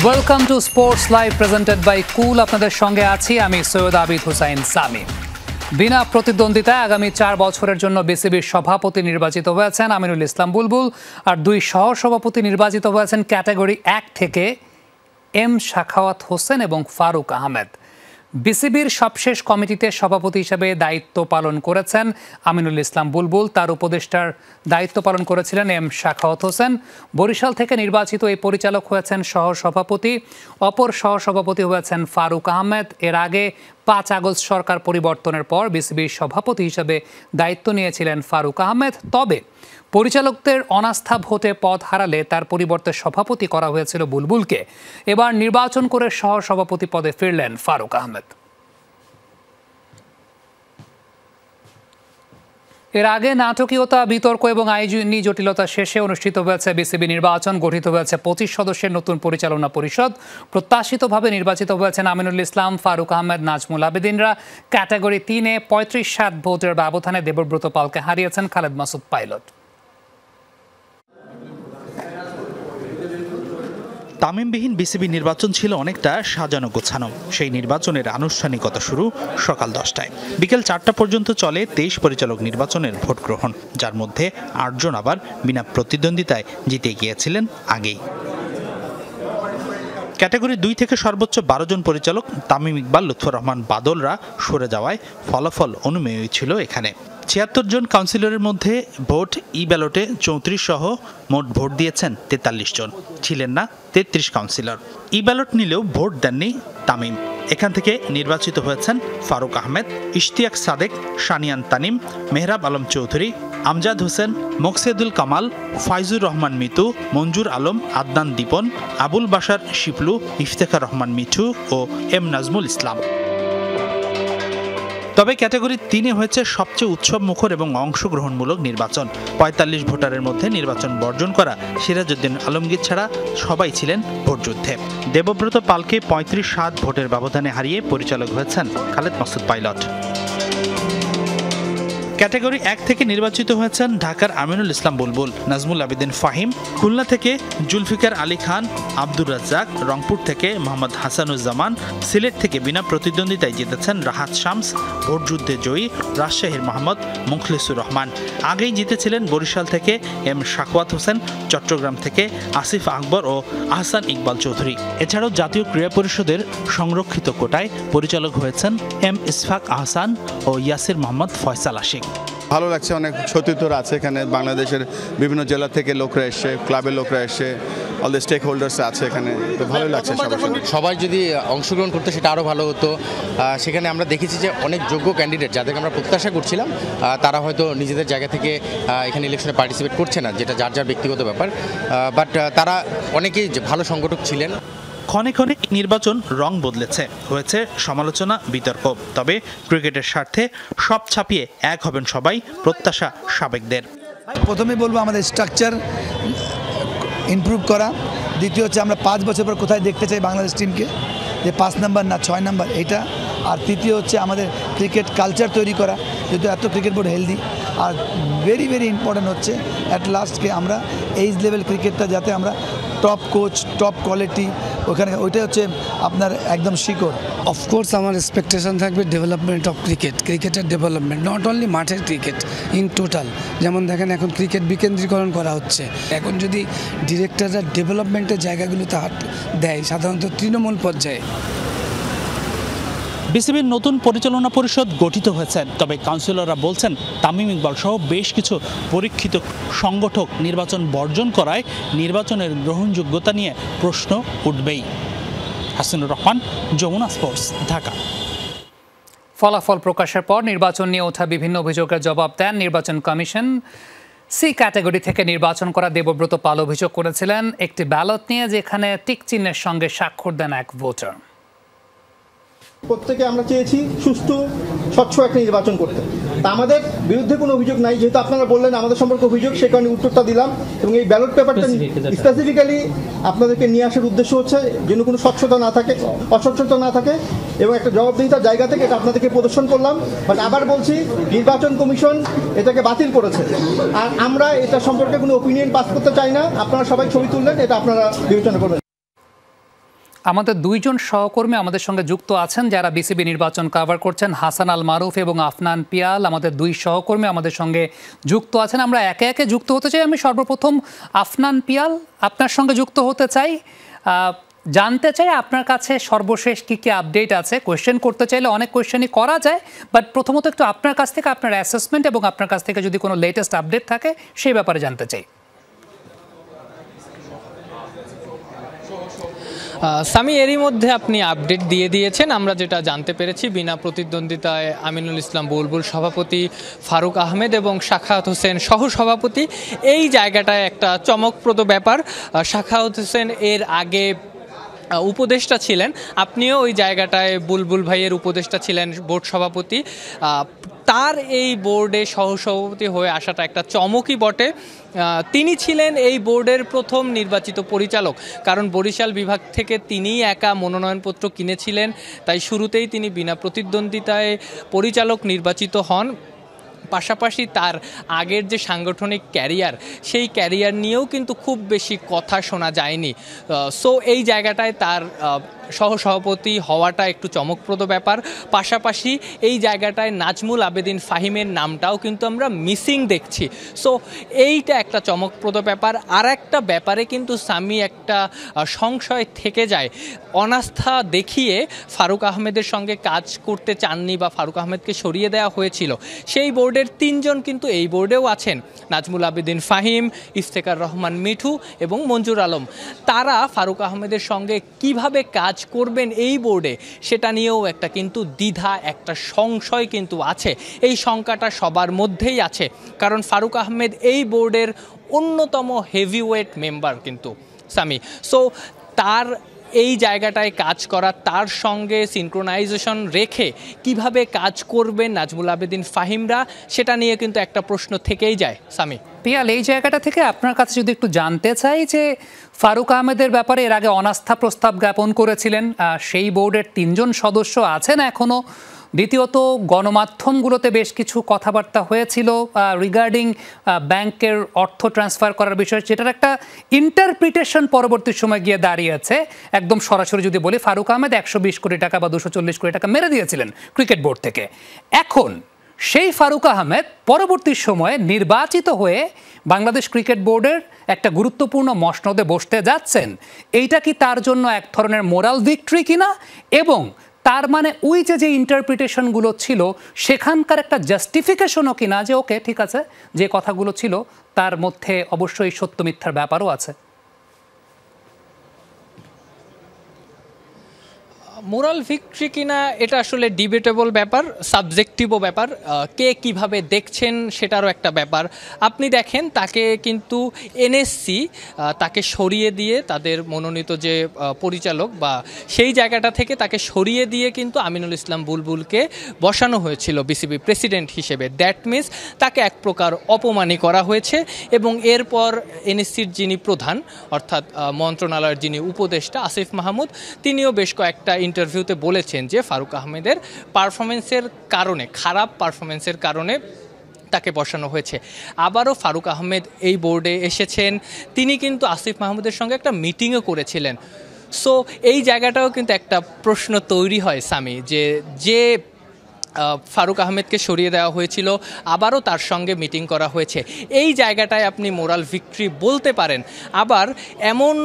Welcome to sports live presented by cool. আপনাদের সঙ্গে আছি আমি সৈয়দ আবিদ হুসাইন সামি। বিনা প্রতিদ্বন্দ্বিতায় আগামী 4 বছরের জন্য বিসিবির সভাপতি নির্বাচিত হয়েছেন আমিনুল ইসলাম বুলবুল, আর 2 সহসভাপতি নির্বাচিত হয়েছেন ক্যাটাগরি 1 থেকে এম সাখাওয়াত হোসেন এবং ফারুক আহমেদ। বিসিবির সবশেষ কমিটিতে সভাপতি হিসেবে দায়িত্ব পালন করেছেন আমিনুল ইসলাম বুলবুল, তার উপদেষ্টার দায়িত্ব পালন করেছিলেন এম সাখাওয়াত হোসেন। বরিশাল থেকে নির্বাচিত এই পরিচালক হয়েছেন সহসভাপতি, অপর সহসভাপতি হয়েছেন ফারুক আহমেদ। এর আগে 5 আগস্ট সরকার পরিবর্তনের পর বিসিবির সভাপতি হিসেবে দায়িত্ব নিয়েছিলেন ফারুক আহমেদ। তবে পরিচালকদের অনাস্থা ভোটে পদ হারালে তার পরিবর্তে সভাপতি করা হয়েছিল বুলবুলকে। এবার নির্বাচন করে সহসভাপতি পদে ফিরলেন ফারুক আহমেদ। এর আগে নাটকীয়তা, বিতর্ক এবং আইনি জটিলতা শেষে অনুষ্ঠিত হয়েছে বিসিবি নির্বাচন। গঠিত হয়েছে 25 সদস্যের নতুন পরিচালনা পরিষদ। প্রত্যাশিতভাবে নির্বাচিত হয়েছেন আমিনুল ইসলাম, ফারুক আহমেদ, নাজমুল আবেদিনরা। ক্যাটাগরি 3-এ 35-7 ভোটের ব্যবধানে দেবব্রত পালকে হারিয়েছেন খালেদ মাসুদ পাইলট। তামিমবিহীন বিসিবি নির্বাচন ছিল অনেকটা সাজানো গোছানো। সেই নির্বাচনের আনুষ্ঠানিকতা শুরু সকাল 10টায়। বিকেল 4টা পর্যন্ত চলে 23 পরিচালক নির্বাচনের ভোট গ্রহণ, যার মধ্যে 8 জন আবার বিনা প্রতিদ্বন্দ্বিতায় জিতে গিয়েছিলেন আগেই। ক্যাটাগরি 2 থেকে সর্বোচ্চ 12 জন পরিচালক তামিম ইকবাল, লুৎফর রহমান বাদলরা সরে যাওয়ায় ফলাফল অনুমেয়ই ছিল এখানে। 76 জন কাউন্সিলরের মধ্যে ভোট ই ব্যালটে 34 সহ মোট ভোট দিয়েছেন 43 জন, ছিলেন না 33 কাউন্সিলর। ই ব্যালট নিলেও ভোট দেননি তামিম। এখান থেকে নির্বাচিত হয়েছেন ফারুক আহমেদ, ইশতিয়াক সাদেক, শানিয়ান তানিম, মেহরাব আলম চৌধুরী, আমজাদ হোসেন, মোকসেদুল কামাল, ফাইজুর রহমান মিতু, মঞ্জুর আলম, আদনান দীপন, আবুল বাশার শিপলু, ইফতেখার রহমান মিঠু ও এম নাজমুল ইসলাম। তবে ক্যাটাগরি 3-এ হয়েছে সবচেয়ে উৎসব মুখর এবং অংশগ্রহণমূলক নির্বাচন। 45 ভোটারের মধ্যে নির্বাচন বর্জন করা সিরাজউদ্দিন আলমগীর ছাড়া সবাই ছিলেন ভোটযুদ্ধে। দেবব্রত পালকে 35-7 ভোটের ব্যবধানে হারিয়ে পরিচালক হয়েছেন খালেদ মাসুদ পাইলট। ক্যাটাগরি 1 থেকে নির্বাচিত হয়েছেন ঢাকার আমিনুল ইসলাম বুলবুল, নাজমুল আবেদিন ফাহিম, খুলনা থেকে জুলফিকার আলী খান, আব্দুর রাজ্জাক, রংপুর থেকে মোহাম্মদ হাসানুজ্জামান, সিলেট থেকে বিনা প্রতিদ্বন্দ্বিতায় জিতেছেন রাহাত শামস, ভোটযুদ্ধে জয়ী রাজশাহীর মোহাম্মদ মুখলিসুর রহমান। আগেই জিতেছিলেন বরিশাল থেকে এম সাখাওয়াত হোসেন, চট্টগ্রাম থেকে আসিফ আকবর ও আহসান ইকবাল চৌধুরী। এছাড়াও জাতীয় ক্রীড়া পরিষদের সংরক্ষিত কোটায় পরিচালক হয়েছেন এম ইসফাক আহসান ও ইয়াসির মোহাম্মদ ফয়সাল আশিক। ভালো লাগছে, অনেক সতীর্থরা আছে এখানে, বাংলাদেশের বিভিন্ন জেলা থেকে লোকরা এসে, ক্লাবের লোকরা এসে, অল দ্য স্টেক হোল্ডার্স আছে এখানে, তো ভালোই লাগছে। সবাই যদি অংশগ্রহণ করতে সেটা আরও ভালো হতো। সেখানে আমরা দেখেছি যে অনেক যোগ্য ক্যান্ডিডেট যাদেরকে আমরা প্রত্যাশা করছিলাম তারা হয়তো নিজেদের জায়গা থেকে এখানে ইলেকশনে পার্টিসিপেট করছে না, যেটা যার যার ব্যক্তিগত ব্যাপার, বাট তারা অনেকেই ভালো সংগঠক ছিলেন। ক্ষণে ক্ষণে নির্বাচন রং বদলেছে, হয়েছে সমালোচনা, বিতর্ক। তবে ক্রিকেটের স্বার্থে সব ছাপিয়ে এক হবেন সবাই, প্রত্যাশা সাবেকদের। প্রথমে বলবো আমাদের স্ট্রাকচার ইমপ্রুভ করা। দ্বিতীয় হচ্ছে আমরা 5 বছর পর কোথায় দেখতে চাই বাংলাদেশ টিমকে, যে 5 নাম্বার না 6 নাম্বার এটা। আর তৃতীয় হচ্ছে আমাদের ক্রিকেট কালচার তৈরি করা, যেহেতু এত cricket board healthy. Are very very important হচ্ছে অ্যাট লাস্টকে আমরা এইজ লেভেল ক্রিকেটটা যাতে আমরা টপ কোচ, টপ কোয়ালিটি ওখানে, ওইটাই হচ্ছে আপনার একদম শিকড়। অফকোর্স আমার এক্সপেকটেশন থাকবে ডেভেলপমেন্ট অফ ক্রিকেটের ডেভেলপমেন্ট, নট অনলি মাঠের ক্রিকেট, ইন টোটাল। যেমন দেখেন এখন ক্রিকেট বিকেন্দ্রীকরণ করা হচ্ছে। এখন যদি ডিরেক্টররা ডেভেলপমেন্টের জায়গাগুলোতে হাত দেয়, সাধারণত তৃণমূল পর্যায়ে। বিসিবির নতুন পরিচালনা পরিষদ গঠিত হয়েছে, তবে কাউন্সিলররা বলছেন তামিম ইকবাল সহ বেশ কিছু পরীক্ষিত সংগঠক নির্বাচন বর্জন করায় নির্বাচনের গ্রহণযোগ্যতা নিয়ে প্রশ্ন উঠবেই। হাসিনুর রহমান, যমুনা স্পোর্টস, ঢাকা। ফলাফল প্রকাশের পর নির্বাচন নিয়ে ওঠা বিভিন্ন অভিযোগের জবাব দেন নির্বাচন কমিশন। সি ক্যাটাগরি থেকে নির্বাচন করা দেবব্রত পাল অভিযোগ করেছিলেন একটি ব্যালট নিয়ে, যেখানে টিক চিহ্নের সঙ্গে স্বাক্ষর দেন এক ভোটার। প্রত্যেকে আমরা চেয়েছি সুষ্ঠু স্বচ্ছ একটা নির্বাচন করতে। তা আমাদের বিরুদ্ধে কোনো অভিযোগ নাই, যেহেতু আপনারা বললেন আমাদের সম্পর্কে অভিযোগ, সে কারণে উত্তরটা দিলাম। এবং এই ব্যালট পেপারটা স্পেসিফিক্যালি আপনাদেরকে নিয়ে আসার উদ্দেশ্য হচ্ছে যেন কোনো স্বচ্ছতা না থাকে, অস্বচ্ছতা না থাকে, এবং একটা জবাবদিহিতার জায়গা থেকে এটা আপনাদেরকে প্রদর্শন করলাম। বাট আবার বলছি, নির্বাচন কমিশন এটাকে বাতিল করেছে, আর আমরা এটা সম্পর্কে কোনো ওপিনিয়ন পাস করতে চাই না। আপনারা সবাই ছবি তুললেন, এটা আপনারা বিবেচনা করবেন। আমাদের দুইজন সহকর্মী আমাদের সঙ্গে যুক্ত আছেন যারা বিসিবি নির্বাচন কভার করছেন, হাসান আল মারুফ এবং আফনান পিয়াল। আমাদের দুই সহকর্মী আমাদের সঙ্গে যুক্ত আছেন। আমরা একে একে যুক্ত হতে চাই। আমি সর্বপ্রথম আফনান পিয়াল আপনার সঙ্গে যুক্ত হতে চাই। জানতে চাই আপনার কাছে সর্বশেষ কী কী আপডেট আছে। কোয়েশ্চেন করতে চাইলে অনেক কোয়েশ্চেনই করা যায়, বাট প্রথমত একটু আপনার কাছ থেকে আপনার অ্যাসেসমেন্ট এবং আপনার কাছ থেকে যদি কোনো লেটেস্ট আপডেট থাকে সেই ব্যাপারে জানতে চাই। সামি, এরই মধ্যে আপনি আপডেট দিয়ে দিয়েছেন। আমরা যেটা জানতে পেরেছি, বিনা প্রতিদ্বন্দ্বিতায় আমিনুল ইসলাম বুলবুল সভাপতি, ফারুক আহমেদ এবং সাখাওয়াত হোসেন সহ সভাপতি। এই জায়গাটায় একটা চমকপ্রদ ব্যাপার। সাখাওয়াত হোসেন এর আগে উপদেষ্টা ছিলেন, আপনিও ওই জায়গাটায় বুলবুল ভাইয়ের উপদেষ্টা ছিলেন, বোর্ড সভাপতি। তার এই বোর্ডে সহসভাপতি হয়ে আসাটা একটা চমকই বটে। তিনি ছিলেন এই বোর্ডের প্রথম নির্বাচিত পরিচালক, কারণ বরিশাল বিভাগ থেকে তিনিই একা মনোনয়নপত্র কিনেছিলেন, তাই শুরুতেই তিনি বিনা প্রতিদ্বন্দ্বিতায় পরিচালক নির্বাচিত হন। পাশাপাশি তার আগের যে সাংগঠনিক ক্যারিয়ার, সেই ক্যারিয়ার নিয়েও কিন্তু খুব বেশি কথা শোনা যায়নি। সো এই জায়গাটায় তার সহসভাপতি হওয়াটা একটু চমকপ্রদ ব্যাপার। পাশাপাশি এই জায়গাটায় নাজমুল আবেদিন ফাহিমের নামটাও কিন্তু আমরা মিসিং দেখছি। সো এইটা একটা চমকপ্রদ ব্যাপার। আর একটা ব্যাপারে কিন্তু সামি একটা সংশয় থেকে যায়। অনাস্থা দেখিয়ে ফারুক আহমেদের সঙ্গে কাজ করতে চাননি বা ফারুক আহমেদকে সরিয়ে দেওয়া হয়েছিল। সেই বোর্ডের তিনজন কিন্তু এই বোর্ডেও আছেন, নাজমুল আবেদিন ফাহিম, ইফতেখার রহমান মিঠু এবং মঞ্জুর আলম। তারা ফারুক আহমেদের সঙ্গে কিভাবে কাজ করবেন এই বোর্ডে, সেটা নিয়েও একটা কিন্তু দ্বিধা, একটা সংশয় কিন্তু আছে। এই শঙ্কাটা সবার মধ্যেই আছে, কারণ ফারুক আহমেদ এই বোর্ডের অন্যতম হেভিওয়েট মেম্বার কিন্তু সামি। সো তার এই জায়গাটায় কাজ করা, তার সঙ্গে সিনক্রোনাইজেশন রেখে কিভাবে কাজ করবেন নাজমুল আবেদিন ফাহিমরা, সেটা নিয়ে কিন্তু একটা প্রশ্ন থেকেই যায় সামি। পিয়াল, এই জায়গাটা থেকে আপনার কাছে যদি একটু জানতে চাই যে ফারুক আহমেদের ব্যাপারে এর আগে অনাস্থা প্রস্তাব জ্ঞাপন করেছিলেন, সেই বোর্ডের তিনজন সদস্য আছেন এখনও। দ্বিতীয়ত, গণমাধ্যমগুলোতে বেশ কিছু কথাবার্তা হয়েছিল রিগার্ডিং ব্যাংকের অর্থ ট্রান্সফার করার বিষয়ে, যেটার একটা ইন্টারপ্রিটেশন পরবর্তী সময় গিয়ে দাঁড়িয়েছে। একদম সরাসরি যদি বলি, ফারুক আহমেদ 120 কোটি টাকা বা 240 কোটি টাকা মেরে দিয়েছিলেন ক্রিকেট বোর্ড থেকে। এখন সেই ফারুক আহমেদ পরবর্তী সময়ে নির্বাচিত হয়ে বাংলাদেশ ক্রিকেট বোর্ডের একটা গুরুত্বপূর্ণ মসনদে বসতে যাচ্ছেন। এইটা কি তার জন্য এক ধরনের মোরাল ভিক্টরি কিনা, এবং তার মানে ওই যে ইন্টারপ্রিটেশনগুলো ছিল সেখানকার একটা জাস্টিফিকেশনও কিনা, যে ওকে ঠিক আছে, যে কথাগুলো ছিল তার মধ্যে অবশ্যই সত্য মিথ্যার ব্যাপারও আছে? মোরাল ভিক্টরি কিনা এটা আসলে ডিবেটেবল ব্যাপার, সাবজেক্টিভও ব্যাপার। কে কিভাবে দেখছেন সেটারও একটা ব্যাপার। আপনি দেখেন, তাকে কিন্তু এনএসসি তাকে সরিয়ে দিয়ে, তাদের মনোনীত যে পরিচালক বা সেই জায়গাটা থেকে তাকে সরিয়ে দিয়ে কিন্তু আমিনুল ইসলাম বুলবুলকে বসানো হয়েছিল বিসিবি প্রেসিডেন্ট হিসেবে। দ্যাট মিনস তাকে এক প্রকার অপমানই করা হয়েছে। এবং এরপর এনএসসির যিনি প্রধান, অর্থাৎ মন্ত্রণালয়ের যিনি উপদেষ্টা আসিফ মাহমুদ, তিনিও বেশ কয়েকটা ইন্টারভিউতে বলেছেন যে ফারুক আহমেদের পারফরমেন্সের কারণে, খারাপ পারফরমেন্সের কারণে তাকে বসানো হয়েছে। আবারও ফারুক আহমেদ এই বোর্ডে এসেছেন, তিনি কিন্তু আসিফ মাহমুদের সঙ্গে একটা মিটিংও করেছিলেন। সো এই জায়গাটাও কিন্তু একটা প্রশ্ন তৈরি হয় সামি, যে ফারুক আহমেদকে সরিয়ে দেওয়া হয়েছিল, আবারও তার সঙ্গে মিটিং করা হয়েছে। এই জায়গাটায় আপনি মোরাল ভিক্টরি বলতে পারেন। আবার এমন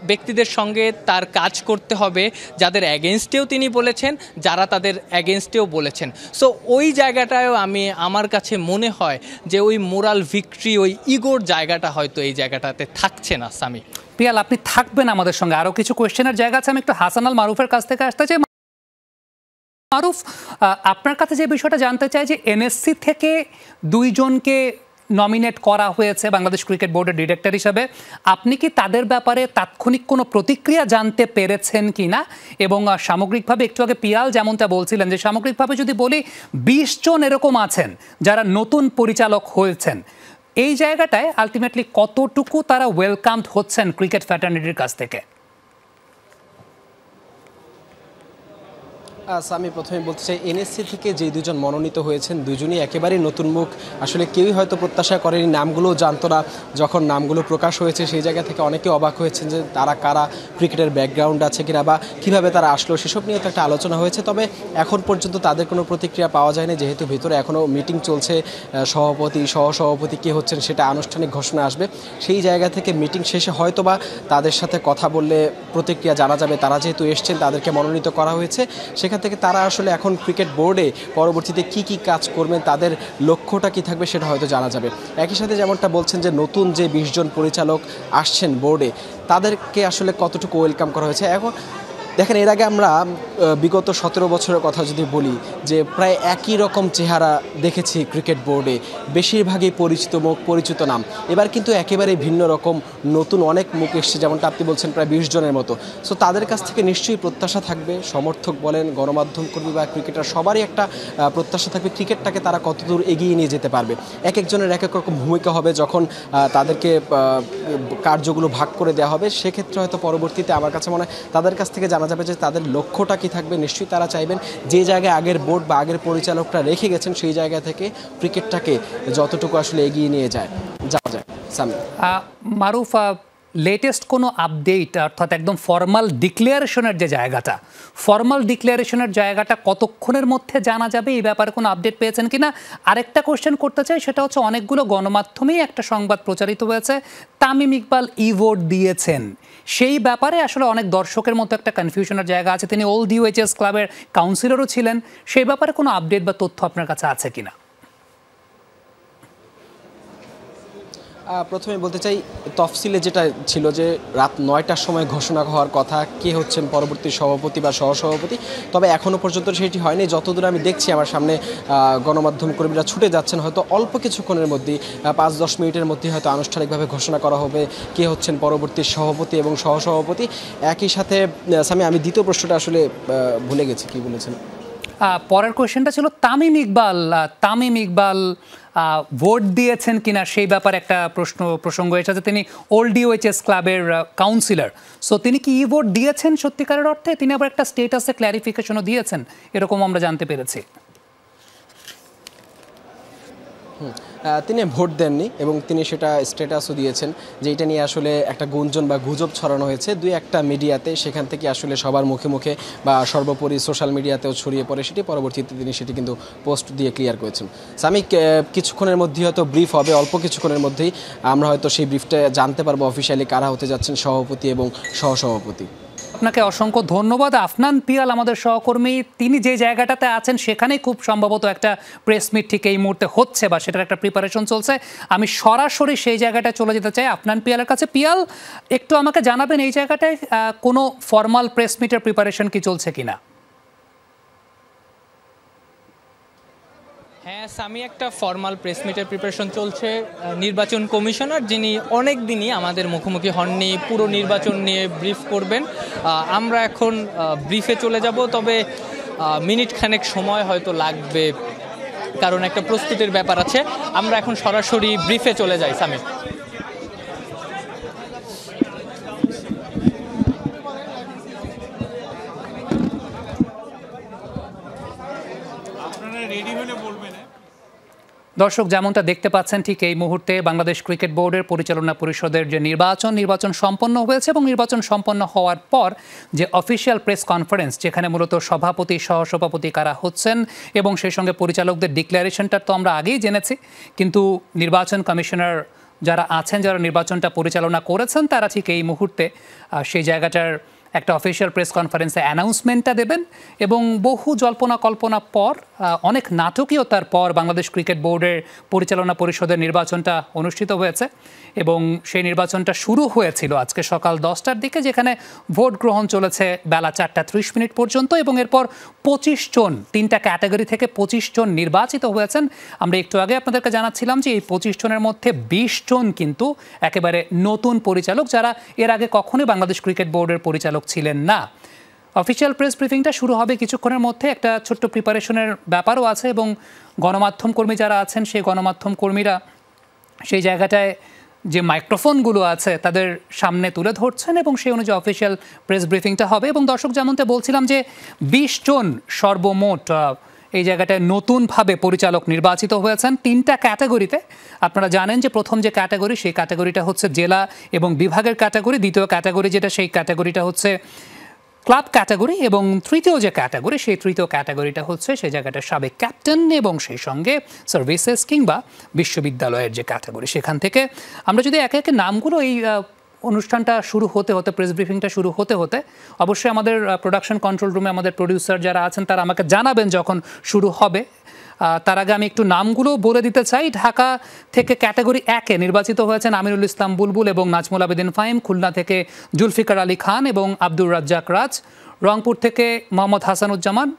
ব্যক্তিদের সঙ্গে তার কাজ করতে হবে যাদের অ্যাগেনস্টেও তিনি বলেছেন, যারা তাদের অ্যাগেনস্টেও বলেছেন। সো ওই জায়গাটায়ও আমার কাছে মনে হয় যে ওই মোরাল ভিক্টরি, ওই ইগোর জায়গাটা হয়তো এই জায়গাটাতে থাকছে না সামি। পিয়াল, আপনি থাকবেন আমাদের সঙ্গে, আরও কিছু কোয়েশ্চেনের জায়গা আছে। আমি একটু হাসান আল মারুফের কাছ থেকে আসতে চাই। মারুফ, আপনার কাছে যে বিষয়টা জানতে চাই যে এনএসসি থেকে দুইজনকে নমিনেট করা হয়েছে বাংলাদেশ ক্রিকেট বোর্ডের ডিরেক্টর হিসাবে, আপনি কি তাদের ব্যাপারে তাৎক্ষণিক কোনো প্রতিক্রিয়া জানতে পেরেছেন কি না? এবং সামগ্রিকভাবে, একটু আগে পিয়াল যেমনটা বলছিলেন যে সামগ্রিকভাবে যদি বলি 20 জন এরকম আছেন যারা নতুন পরিচালক হয়েছেন, এই জায়গাটায় আলটিমেটলি কতটুকু তারা ওয়েলকামড হচ্ছেন ক্রিকেট ফ্র্যাটার্নিটির কাছ থেকে? আমি প্রথমে বলতে চাই এনএসসি থেকে যে দুজন মনোনীত হয়েছেন দুজনই একেবারেই নতুন মুখ। আসলে কেউই হয়তো প্রত্যাশা করেনি, নামগুলোও জানতো না। যখন নামগুলো প্রকাশ হয়েছে সেই জায়গা থেকে অনেকে অবাক হয়েছেন যে তারা কারা, ক্রিকেটের ব্যাকগ্রাউন্ড আছে কিনা বা কীভাবে তারা আসলো, সেসব নিয়ে তো একটা আলোচনা হয়েছে। তবে এখন পর্যন্ত তাদের কোনো প্রতিক্রিয়া পাওয়া যায়নি, যেহেতু ভিতরে এখনও মিটিং চলছে। সভাপতি সহসভাপতি কে হচ্ছেন সেটা আনুষ্ঠানিক ঘোষণা আসবে। সেই জায়গা থেকে মিটিং শেষে হয়তো বা তাদের সাথে কথা বললে প্রতিক্রিয়া জানা যাবে। তারা যেহেতু এসছেন, তাদেরকে মনোনীত করা হয়েছে, সেখান থেকে তারা আসলে এখন ক্রিকেট বোর্ডে পরবর্তীতে কি কি কাজ করবেন, তাদের লক্ষ্যটা কি থাকবে সেটা হয়তো জানা যাবে। একই সাথে যেমনটা বলছেন যে নতুন যে 20 জন পরিচালক আসছেন বোর্ডে, তাদেরকে আসলে কতটুকু ওয়েলকাম করা হয়েছে। এখন দেখেন, এর আগে আমরা বিগত 17 বছরের কথা যদি বলি, যে প্রায় একই রকম চেহারা দেখেছি ক্রিকেট বোর্ডে, বেশিরভাগই পরিচিত মুখ, পরিচিত নাম। এবার কিন্তু একেবারে ভিন্ন রকম নতুন অনেক মুখ এসছে, যেমনটা আপনি বলছেন প্রায় 20 জনের মতো। সো তাদের কাছ থেকে নিশ্চয়ই প্রত্যাশা থাকবে, সমর্থক বলেন, গণমাধ্যম কর্মী বা ক্রিকেটার সবারই একটা প্রত্যাশা থাকবে ক্রিকেটটাকে তারা কতদূর এগিয়ে নিয়ে যেতে পারবে। এক একজনের এক এক রকম ভূমিকা হবে যখন তাদেরকে কার্যগুলো ভাগ করে দেওয়া হবে। সেক্ষেত্রে হয়তো পরবর্তীতে আমার কাছে মনে হয় তাদের কাছ থেকে জানা যাবে যে তাদের লক্ষ্যটা কি থাকবে। নিশ্চয়ই তারা চাইবেন যে জায়গায় আগের বোর্ড বা আগের পরিচালকরা রেখে গেছেন সেই জায়গা থেকে ক্রিকেটটাকে যতটুকু আসলে এগিয়ে নিয়ে যাওয়া যায়। সামি, মারুফ, লেটেস্ট কোনো আপডেট, অর্থাৎ একদম ফর্মাল ডিক্লারেশনের যে জায়গাটা, ফর্মাল ডিক্লারেশনের জায়গাটা কতক্ষণের মধ্যে জানা যাবে, এই ব্যাপারে কোনো আপডেট পেয়েছেন কিনা? আরেকটা কোশ্চেন করতে চাই, সেটা হচ্ছে অনেকগুলো গণমাধ্যমেই একটা সংবাদ প্রচারিত হয়েছে তামিম ইকবাল ভোট দিয়েছেন। সেই ব্যাপারে আসলে অনেক দর্শকের মতো একটা কনফিউশনের জায়গা আছে। তিনি ওল্ড ইউএইচএস ক্লাবের কাউন্সিলরও ছিলেন। সেই ব্যাপারে কোনো আপডেট বা তথ্য আপনার কাছে আছে কিনা? প্রথমে বলতে চাই, তফসিলে যেটা ছিল যে রাত 9টার সময় ঘোষণা হওয়ার কথা কে হচ্ছেন পরবর্তী সভাপতি বা সহসভাপতি, তবে এখনও পর্যন্ত সেটি হয়নি। যতদূর আমি দেখছি আমার সামনে গণমাধ্যম কর্মীরা ছুটে যাচ্ছেন, হয়তো অল্প কিছুক্ষণের মধ্যেই 5-10 মিনিটের মধ্যেই হয়তো আনুষ্ঠানিকভাবে ঘোষণা করা হবে কে হচ্ছেন পরবর্তী সভাপতি এবং সহসভাপতি। একই সাথে আমি দ্বিতীয় প্রশ্নটা আসলে ভুলে গেছি, কি বলেছেন? পরের কোয়েশ্চেনটা ছিল তামিম ইকবাল ভোট দিয়েছেন কিনা, সেই ব্যাপারে একটা প্রসঙ্গ এসেছে। তিনি ওল্ড ইউএইচএস ক্লাবের কাউন্সিলর। সো তিনি কি ভোট দিয়েছেন সত্যিকারের অর্থে? তিনি আবার একটা স্টেটাসে ক্ল্যারিফিকেশনও দিয়েছেন, এরকম আমরা জানতে পেরেছি। তিনি ভোট দেননি এবং তিনি সেটা স্ট্যাটাসও দিয়েছেন যে এটা নিয়ে আসলে একটা গুঞ্জন বা গুজব ছড়ানো হয়েছে 2-1টা মিডিয়াতে, সেখান থেকে আসলে সবার মুখে মুখে বা সর্বোপরি সোশ্যাল মিডিয়াতেও ছড়িয়ে পড়ে সেটি। পরবর্তীতে তিনি সেটি কিন্তু পোস্ট দিয়ে ক্লিয়ার করেছেন। আমি কিছুক্ষণের মধ্যেই হয়তো ব্রিফ হবে, অল্প কিছুক্ষণের মধ্যেই আমরা হয়তো সেই ব্রিফটা জানতে পারবো অফিসিয়ালি কারা হতে যাচ্ছেন সভাপতি এবং সহসভাপতি। আপনাকে অসংখ্য ধন্যবাদ। আফনান পিয়াল আমাদের সহকর্মী, তিনি যে জায়গাটাতে আছেন সেখানেই খুব সম্ভবত একটা প্রেস মিট ঠিক এই মুহূর্তে হচ্ছে বা সেটার একটা প্রিপারেশন চলছে। আমি সরাসরি সেই জায়গাটায় চলে যেতে চাই আফনান পিয়ালের কাছে। পিয়াল, একটু আমাকে জানাবেন এই জায়গাটায় কোনো ফর্মাল প্রেস মিটের প্রিপারেশন কি চলছে কিনা? হ্যাঁ সামি, একটা ফর্মাল প্রেস মিটের প্রিপারেশন চলছে। নির্বাচন কমিশনার, যিনি অনেক দিনই আমাদের মুখোমুখি হননি, পুরো নির্বাচন নিয়ে ব্রিফ করবেন। আমরা এখন ব্রিফে চলে যাব, তবে মিনিট খানেক সময় হয়তো লাগবে, কারণ একটা প্রস্তুতির ব্যাপার আছে। আমরা এখন সরাসরি ব্রিফে চলে যাই। সামি, দর্শক, যেমনটা দেখতে পাচ্ছেন ঠিক এই মুহূর্তে বাংলাদেশ ক্রিকেট বোর্ডের পরিচালনা পরিষদের যে নির্বাচন সম্পন্ন হয়েছে এবং নির্বাচন সম্পন্ন হওয়ার পর যে অফিসিয়াল প্রেস কনফারেন্স, যেখানে মূলত সভাপতি সহসভাপতি কারা হচ্ছেন এবং সেই সঙ্গে পরিচালকদের ডিক্লারেশনটা তো আমরা আগেই জেনেছি, কিন্তু নির্বাচন কমিশনার যারা আছেন, যারা নির্বাচনটা পরিচালনা করেছেন, তারা ঠিক এই মুহূর্তে সেই জায়গাটার একটা অফিসিয়াল প্রেস কনফারেন্সে অ্যানাউন্সমেন্টটা দেবেন। এবং বহু জল্পনা কল্পনা পর, অনেক নাটকীয়তার পর বাংলাদেশ ক্রিকেট বোর্ডের পরিচালনা পরিষদের নির্বাচনটা অনুষ্ঠিত হয়েছে এবং সেই নির্বাচনটা শুরু হয়েছিল আজকে সকাল 10টার দিকে, যেখানে ভোট গ্রহণ চলেছে বেলা 4:30 পর্যন্ত এবং এরপর 25 জন, 3টা ক্যাটাগরি থেকে 25 জন নির্বাচিত হয়েছেন। আমরা একটু আগে আপনাদেরকে জানাচ্ছিলাম যে এই 25 জনের মধ্যে 20 জন কিন্তু একেবারে নতুন পরিচালক, যারা এর আগে কখনোই বাংলাদেশ ক্রিকেট বোর্ডের পরিচালক ছিলেন না। অফিসিয়াল প্রেস ব্রিফিংটা শুরু হবে কিছুক্ষণের মধ্যে, একটা ছোট্ট প্রিপারেশনের ব্যাপারও আছে এবং গণমাধ্যম কর্মী যারা আছেন সেই গণমাধ্যম কর্মীরা সেই জায়গাটায় যে মাইক্রোফোনগুলো আছে তাদের সামনে তুলে ধরছেন এবং সেই অনুযায়ী অফিসিয়াল প্রেস ব্রিফিংটা হবে। এবং দর্শক যেমনটা বলছিলাম যে 20 জন সর্বমোট এই জায়গাটায় নতুনভাবে পরিচালক নির্বাচিত হয়েছেন 3টা ক্যাটাগরিতে। আপনারা জানেন যে প্রথম যে ক্যাটাগরি সেই ক্যাটাগরিটা হচ্ছে জেলা এবং বিভাগের ক্যাটাগরি, দ্বিতীয় ক্যাটাগরি যেটা সেই ক্যাটাগরিটা হচ্ছে ক্লাব ক্যাটাগরি, এবং তৃতীয় যে ক্যাটাগরি সেই তৃতীয় ক্যাটাগরিটা হচ্ছে সেই জায়গাটার সাবেক ক্যাপ্টেন এবং সেই সঙ্গে সার্ভিসেস কিংবা বিশ্ববিদ্যালয়ের যে ক্যাটাগরি। সেখান থেকে আমরা যদি একে একে নামগুলো এই অনুষ্ঠানটা শুরু হতে হতে প্রেস ব্রিফিংটা শুরু হতে হতে অবশ্যই আমাদের প্রোডাকশন কন্ট্রোল রুমে আমাদের প্রডিউসার যারা আছেন তারা আমাকে জানাবেন যখন শুরু হবে। তার আগে আমি একটু নামগুলো বলে দিতে চাই। ঢাকা থেকে ক্যাটাগরি 1-এ নির্বাচিত হয়েছেন আমিনুল ইসলাম বুলবুল এবং নাজমুল আবেদিন ফাহিম, খুলনা থেকে জুলফিকার আলী খান এবং আব্দুর রাজ্জাক রাজ, রংপুর থেকে মোহাম্মদ হাসানুজ্জামান।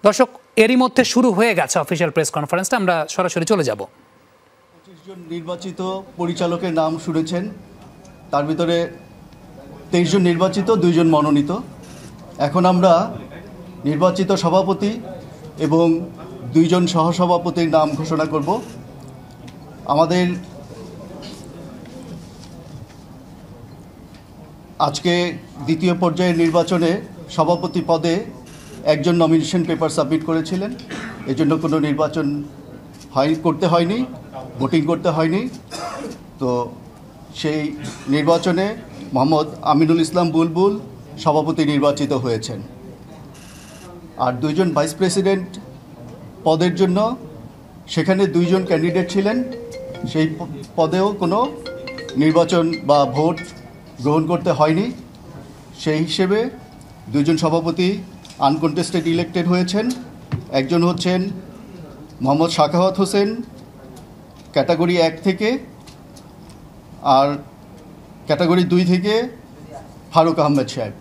দর্শক এরই মধ্যে শুরু হয়ে গেছে অফিসিয়াল প্রেস কনফারেন্সটা, আমরা সরাসরি চলে যাব। 25 জন নির্বাচিত পরিচালকের নাম শুনেছেন, তার ভিতরে 23 জন নির্বাচিত, 2 জন মনোনীত। এখন আমরা নির্বাচিত সভাপতি এবং 2 জন সহসভাপতির নাম ঘোষণা করব। আমাদের আজকে দ্বিতীয় পর্যায়ের নির্বাচনে সভাপতি পদে একজন নমিনেশন পেপার সাবমিট করেছিলেন, এজন্য কোনো নির্বাচন করতে হয়নি, ভোটিং করতে হয়নি। তো সেই নির্বাচনে মোহাম্মদ আমিনুল ইসলাম বুলবুল সভাপতি নির্বাচিত হয়েছেন। আর 2 জন ভাইস প্রেসিডেন্ট পদের জন্য সেখানে 2 জন ক্যান্ডিডেট ছিলেন, সেই পদেও কোনো নির্বাচন বা ভোট গ্রহণ করতে হয়নি। সেই হিসেবে 2 জন সভাপতি আনকন্টেস্টেড ইলেক্টেড হয়েছেন। একজন হচ্ছেন মোহাম্মদ সাখাওয়াত হোসেন ক্যাটাগরি 1 থেকে, আর ক্যাটাগরি 2 থেকে ফারুক আহমেদ সাহেব।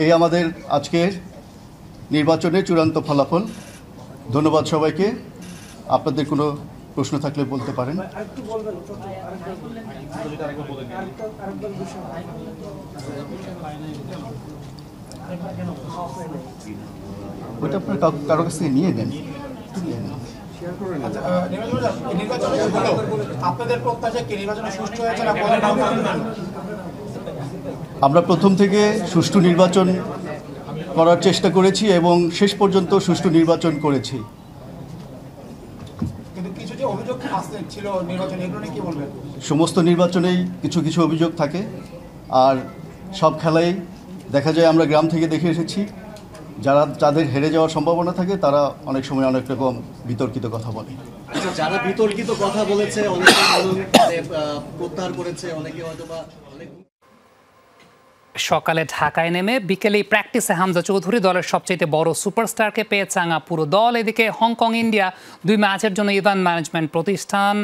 এই আমাদের আজকের নির্বাচনের চূড়ান্ত ফলাফল। ধন্যবাদ সবাইকে। আপনাদের কোনো প্রশ্ন থাকলে বলতে পারেন। ওইটা আপনার কারো কাছ থেকে নিয়ে নেন। আমরা প্রথম থেকে সুষ্ঠু নির্বাচন করার চেষ্টা করেছি এবং শেষ পর্যন্ত সুষ্ঠু নির্বাচন করেছি। সমস্ত নির্বাচনেই কিছু কিছু অভিযোগ থাকে, আর সব খেলাই দেখা যায় আমরা গ্রাম থেকে দেখে এসেছি যাদের হেরে যাওয়ার সম্ভাবনা থাকে তারা অনেক সময় অনেক রকম বিতর্কিত কথা বলে। যারা বিতর্কিত কথা বলেছে অনেকে প্রত্যাহার করেছে, অনেকে হয়তোবা সকালে ঢাকায় নেমে বিকেলেই প্র্যাকটিসে হামজা চৌধুরী দলের সবচেয়ে বড় সুপারস্টারকে পেয়ে চাঙা পুরো দল। এদিকে হংকং ইন্ডিয়া 2 ম্যাচের জন্য ইভেন্ট ম্যানেজমেন্ট প্রতিষ্ঠান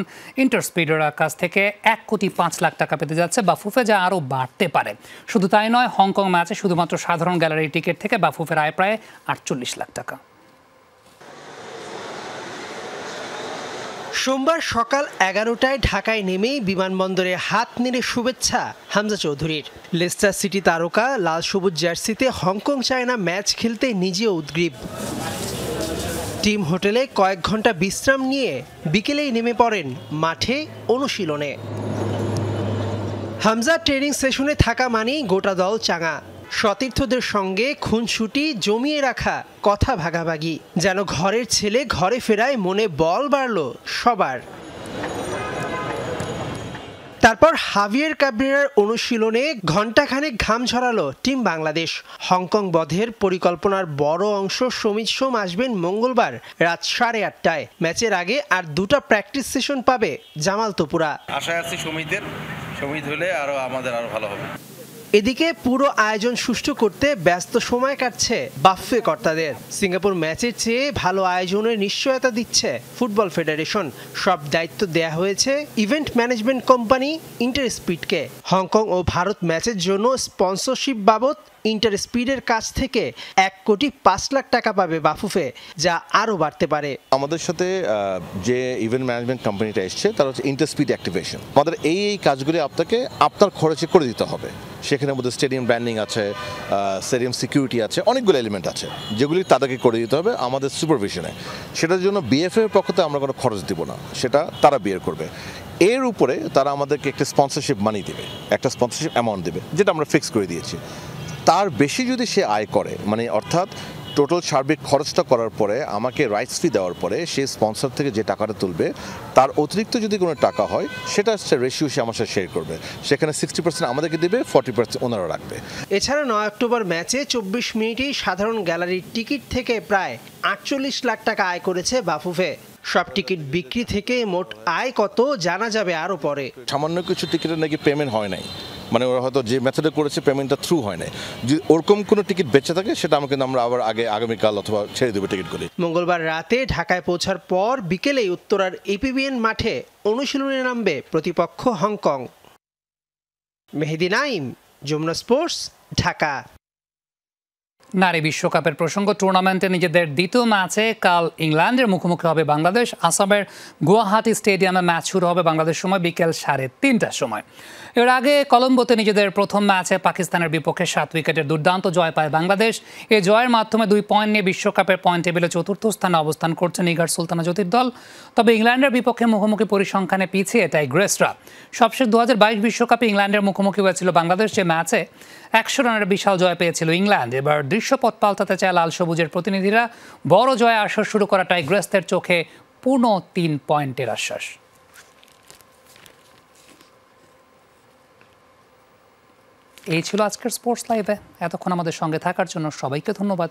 ইন্টারস্পিডের কাছ থেকে 1,05 লাখ টাকা পেতে যাচ্ছে বাফুফে, যা আরও বাড়তে পারে। শুধু তাই নয়, হংকং ম্যাচে শুধুমাত্র সাধারণ গ্যালারি টিকিট থেকে বাফুফের আয় প্রায় 48 লাখ টাকা। সোমবার সকাল 11টায় ঢাকায় নেমেই বিমানবন্দরে হাত নেড়ে শুভেচ্ছা হামজা চৌধুরীর। লেস্টার সিটি তারকা লাল সবুজ জার্সিতে হংকং চায়না ম্যাচ খেলতে নিজেও উদ্গ্রীব। টিম হোটেলে কয়েক ঘন্টা বিশ্রাম নিয়ে বিকেলেই নেমে পড়েন মাঠে অনুশীলনে। হামজা ট্রেনিং সেশনে থাকা মানেই গোটা দল চাঙা। সতীর্থদের সঙ্গে খুনসুটি জমিয়ে রাখা, কথা ভাগাভাগি, যেন ঘরের ছেলে ঘরে ফেরায় মনে বল বাড়ল সবার। তারপর হাভিয়ের ক্যাব্রেরার অনুশীলনে ঘণ্টাখানেক ঘাম ঝরালো টিম বাংলাদেশ। হংকং বধের পরিকল্পনার বড় অংশ সমিত সোম আসবেন মঙ্গলবার রাত 8:30টায়। ম্যাচের আগে আর 2টা প্র্যাকটিস সেশন পাবে জামাল তোপুরা। আশায় আছি সমিত হলে আমাদের আরো ভালো হবে। এদিকে পুরো আয়োজন সুষ্ঠু করতে ব্যস্ত সময় কাটছে বাফে কর্তাদের। সিঙ্গাপুর ম্যাচের চেয়ে ভালো আয়োজনের নিশ্চয়তা দিচ্ছে ফুটবল ফেডারেশন। সব দায়িত্ব দেয়া হয়েছে ইভেন্ট ম্যানেজমেন্ট কোম্পানি ইন্টারস্পিডকে। হংকং ও ভারত ম্যাচের জন্য স্পন্সরশিপ বাবদ ইন্টারস্পিডের কাছ থেকে 1,05 লাখ টাকা পাবে বাফুফে, যা আরও বাড়তে পারে। আমাদের সাথে যে ইভেন্ট ম্যানেজমেন্ট কোম্পানিটা এসছে তারা হচ্ছে ইন্টারস্পিড অ্যাক্টিভেশন। আমাদের এই কাজগুলি আপনাকে আপনার খরচে করে দিতে হবে। সেখানের মধ্যে স্টেডিয়াম ব্র্যান্ডিং আছে, স্টেডিয়াম সিকিউরিটি আছে, অনেকগুলো এলিমেন্ট আছে যেগুলি তাদেরকে করে দিতে হবে আমাদের সুপারভিশনে। সেটার জন্য বিএফএ এর পক্ষ থেকে আমরা কোনো খরচ দিব না, সেটা তারা বিয়ার করবে। এর উপরে তারা আমাদেরকে একটা স্পন্সরশিপ মানি দেবে, একটা স্পন্সরশিপ অ্যামাউন্ট দেবে, যেটা আমরা ফিক্স করে দিয়েছি। তার বেশি যদি সে আয় করে, মানে অর্থাৎ টোটাল সার্বিক খরচটা করার পরে আমাকে রাইটস ফি দেওয়ার পরে সে স্পন্সর থেকে যে টাকাটা তুলবে তার অতিরিক্ত যদি কোনো টাকা হয় সেটা রেশিও সে আমার সাথে শেয়ার করবে। সেখানে 60% আমাদেরকে দেবে, 40% ওনারা রাখবে। এছাড়া 9 অক্টোবর ম্যাচে 24 মিনিটেই সাধারণ গ্যালারির টিকিট থেকে প্রায় 48 লাখ টাকা আয় করেছে বাফুফে। সব টিকিট বিক্রি থেকে মোট আয় কত জানা যাবে আরও পরে। সামান্য কিছু টিকিটের নাকি পেমেন্ট হয় নাই, মানে ওরা হয়তো যে মেথডে করেছে পেমেন্টটা থ্রু হয় নাই। যদি ওরকম কোনো টিকিট বেঁচে থাকে সেটা আমাকে আমরা আবার আগামীকাল অথবা ছেড়ে দেবো টিকিটগুলি। মঙ্গলবার রাতে ঢাকায় পৌঁছার পর বিকেলেই উত্তরার এপিবিএন মাঠে অনুশীলনে নামবে প্রতিপক্ষ হংকং। মেহেদি নাইম, যমুনা স্পোর্টস, ঢাকা। নারী বিশ্বকাপের প্রসঙ্গ, টুর্নামেন্টে নিজেদের দ্বিতীয় ম্যাচে কাল ইংল্যান্ডের মুখোমুখি হবে বাংলাদেশ। আসামের গুয়াহাটি স্টেডিয়ামে ম্যাচ শুরু হবে বাংলাদেশ সময় বিকেল 3:30টার সময়। এর আগে কলম্বোতে নিজেদের প্রথম ম্যাচে পাকিস্তানের বিপক্ষে 7 উইকেটের দুর্দান্ত জয় পায় বাংলাদেশ। এই জয়ের মাধ্যমে 2 পয়েন্ট নিয়ে বিশ্বকাপের পয়েন্ট টেবিলে 4র্থ স্থানে অবস্থান করছে নিগার সুলতানা জ্যোতির দল। তবে ইংল্যান্ডের বিপক্ষে মুখোমুখি পরিসংখ্যানে পিছিয়ে টাইগ্রেসরা। সবশেষ 2022 বিশ্বকাপে ইংল্যান্ডের মুখোমুখি হয়েছিল বাংলাদেশ, যে ম্যাচে 100 রানের বিশাল জয় পেয়েছিল ইংল্যান্ড। এবার দৃশ্যপট পাল্টাতে চায় লাল সবুজের প্রতিনিধিরা। বড় জয়ে আসর শুরু করা টাইগ্রেসদের চোখে পূর্ণ 3 পয়েন্টের আশ্বাস। এই ছিল আজকের স্পোর্টস লাইভে। এতক্ষণ আমাদের সঙ্গে থাকার জন্য সবাইকে ধন্যবাদ।